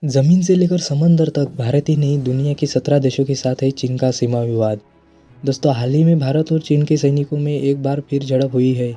जमीन से लेकर समंदर तक भारत ही नहीं दुनिया के 17 देशों के साथ है चीन का सीमा विवाद। दोस्तों, हाल ही में भारत और चीन के सैनिकों में एक बार फिर झड़प हुई है।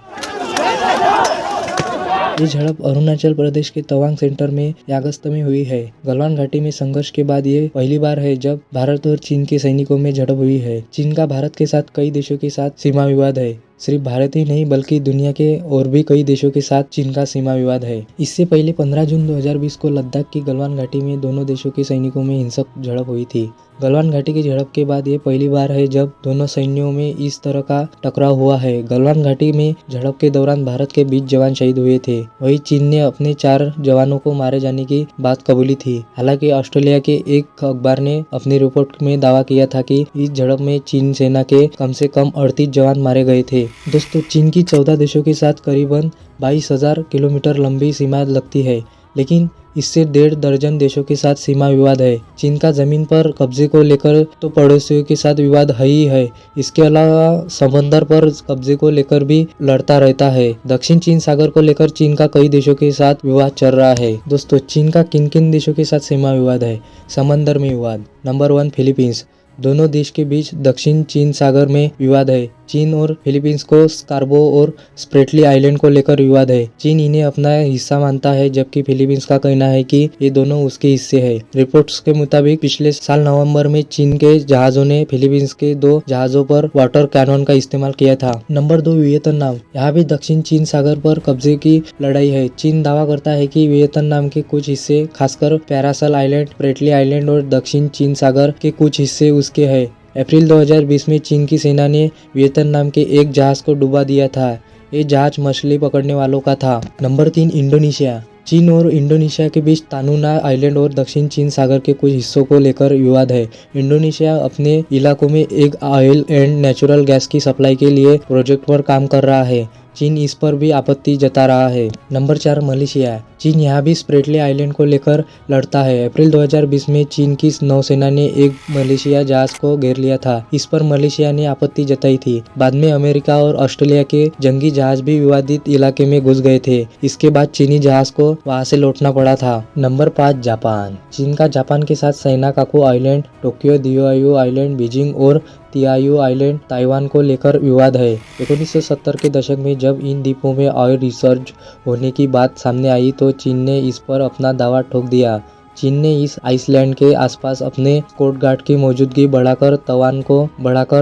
ये झड़प अरुणाचल प्रदेश के तवांग सेंटर में अगस्त में हुई है। गलवान घाटी में संघर्ष के बाद ये पहली बार है जब भारत और चीन के सैनिकों में झड़प हुई है। चीन का भारत के साथ कई देशों के साथ सीमा विवाद है। सिर्फ भारत ही नहीं बल्कि दुनिया के और भी कई देशों के साथ चीन का सीमा विवाद है। इससे पहले 15 जून 2020 को लद्दाख की गलवान घाटी में दोनों देशों के सैनिकों में हिंसक झड़प हुई थी। गलवान घाटी की झड़प के बाद ये पहली बार है जब दोनों सैन्यों में इस तरह का टकराव हुआ है। गलवान घाटी में झड़प के दौरान भारत के 20 जवान शहीद हुए थे। वहीं चीन ने अपने 4 जवानों को मारे जाने की बात कबूली थी। हालांकि ऑस्ट्रेलिया के एक अखबार ने अपनी रिपोर्ट में दावा किया था कि इस झड़प में चीन सेना के कम से कम 38 जवान मारे गए थे। दोस्तों, चीन की 14 देशों के साथ करीबन 22,000 किलोमीटर लंबी सीमा लगती है, लेकिन इससे 1.5 दर्जन देशों के साथ सीमा विवाद है। चीन का जमीन पर कब्जे को लेकर तो पड़ोसियों के साथ विवाद है ही है, इसके अलावा समंदर पर कब्जे को लेकर भी लड़ता रहता है। दक्षिण चीन सागर को लेकर चीन का कई देशों के साथ विवाद चल रहा है। दोस्तों, चीन का किन किन देशों के साथ सीमा विवाद है? समंदर में विवाद। Number 1, Philippines. दोनों देश के बीच दक्षिण चीन सागर में विवाद है। चीन और फिलीपींस को स्कार्बो और स्प्रेटली आइलैंड को लेकर विवाद है। चीन इन्हें अपना हिस्सा मानता है, जबकि फिलीपींस का कहना है कि ये दोनों उसके हिस्से हैं। रिपोर्ट्स के मुताबिक पिछले साल नवंबर में चीन के जहाजों ने फिलीपींस के 2 जहाजों पर वाटर कैनन का इस्तेमाल किया था। Number 2, Vietnam. यहाँ भी दक्षिण चीन सागर पर कब्जे की लड़ाई है। चीन दावा करता है कि वियतनाम के कुछ हिस्से, खासकर पैरासल आइलैंड, स्प्रेटली आइलैंड और दक्षिण चीन सागर के कुछ हिस्से उसके हैं। अप्रैल 2020 में चीन की सेना ने वियतनाम के एक जहाज को डुबा दिया था। ये जहाज मछली पकड़ने वालों का था। Number 3, Indonesia. चीन और इंडोनेशिया के बीच तानुना आइलैंड और दक्षिण चीन सागर के कुछ हिस्सों को लेकर विवाद है। इंडोनेशिया अपने इलाकों में एक ऑयल एंड नेचुरल गैस की सप्लाई के लिए प्रोजेक्ट पर काम कर रहा है। चीन इस पर भी आपत्ति जता रहा है। Number 4, Malaysia. चीन यहाँ भी स्प्रेटली आइलैंड को लेकर लड़ता है। अप्रैल 2020 में चीन की नौसेना ने एक मलेशिया जहाज को घेर लिया था। इस पर मलेशिया ने आपत्ति जताई थी। बाद में अमेरिका और ऑस्ट्रेलिया के जंगी जहाज भी विवादित इलाके में घुस गए थे। इसके बाद चीनी जहाज को वहां से लौटना पड़ा था। Number 5, Japan. चीन का जापान के साथ सेनाकाकू आइलैंड, टोक्यो दियोआयु आइलैंड, बीजिंग और तियायू आइलैंड, ताइवान को लेकर विवाद है। 1970 के दशक में जब इन द्वीपों में ऑयल रिसर्च होने की बात सामने आई तो चीन ने इस पर अपना दावा ठोक दिया। चीन ने इस आइसलैंड के आसपास अपने कोस्ट गार्ड की मौजूदगी बढ़ाकर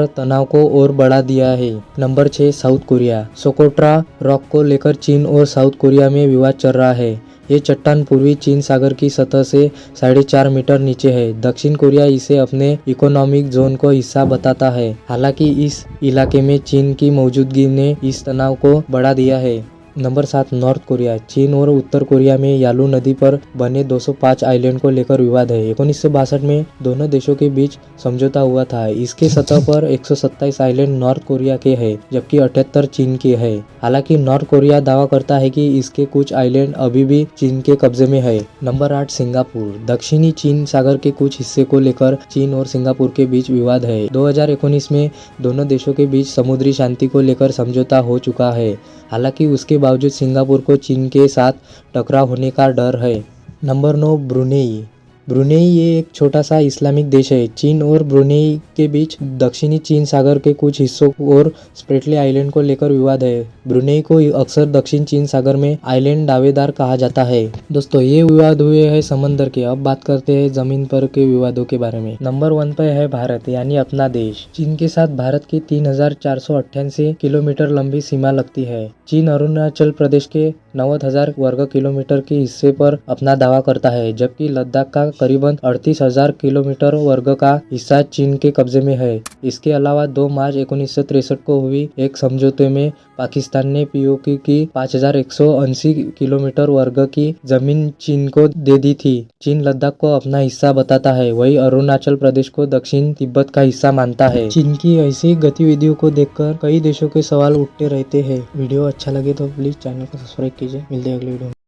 तनाव को और बढ़ा दिया है। Number 6, south Korea. Socotra rock को लेकर चीन और साउथ कोरिया में विवाद चल रहा है। ये चट्टान पूर्वी चीन सागर की सतह से 4.5 मीटर नीचे है। दक्षिण कोरिया इसे अपने इकोनॉमिक जोन को हिस्सा बताता है। हालांकि इस इलाके में चीन की मौजूदगी ने इस तनाव को बढ़ा दिया है। Number 7, north Korea. चीन और उत्तर कोरिया में यालू नदी पर बने 205 आइलैंड को लेकर विवाद है। 1962 में दोनों देशों के बीच समझौता हुआ था। इसके सतह पर 127 आइलैंड नॉर्थ कोरिया के हैं, जबकि 78 चीन के हैं। हालांकि नॉर्थ कोरिया दावा करता है कि इसके कुछ आइलैंड अभी भी चीन के कब्जे में है। Number 8, Singapore. दक्षिणी चीन सागर के कुछ हिस्से को लेकर चीन और सिंगापुर के बीच विवाद है। 2019 में दोनों देशों के बीच समुद्री शांति को लेकर समझौता हो चुका है। हालांकि उसके बावजूद सिंगापुर को चीन के साथ टकराव होने का डर है। Number 9, Brunei. ब्रुनेई ये एक छोटा सा इस्लामिक देश है। चीन और ब्रुनेई के बीच दक्षिणी चीन सागर के कुछ हिस्सों और स्प्रेटली आइलैंड को लेकर विवाद है। ब्रुनेई को अक्सर दक्षिण चीन सागर में आइलैंड दावेदार कहा जाता है। दोस्तों, ये विवाद हुए हैं समंदर के। अब बात करते हैं जमीन पर के विवादों के बारे में। नंबर 1 पे है भारत, यानी अपना देश। चीन के साथ भारत की 3,488 किलोमीटर लंबी सीमा लगती है। चीन अरुणाचल प्रदेश के 90,000 वर्ग किलोमीटर के हिस्से पर अपना दावा करता है, जबकि लद्दाख का करीबन 38,000 किलोमीटर वर्ग का हिस्सा चीन के कब्जे में है। इसके अलावा 2 मार्च 1963 को हुई एक समझौते में पाकिस्तान ने पीओके की 5,180 किलोमीटर वर्ग की जमीन चीन को दे दी थी। चीन लद्दाख को अपना हिस्सा बताता है, वही अरुणाचल प्रदेश को दक्षिण तिब्बत का हिस्सा मानता है। चीन की ऐसी गतिविधियों को देखकर कई देशों के सवाल उठते रहते हैं। वीडियो अच्छा लगे तो प्लीज चैनल को सब्सक्राइब कीजिए। मिलते हैं अगले वीडियो में।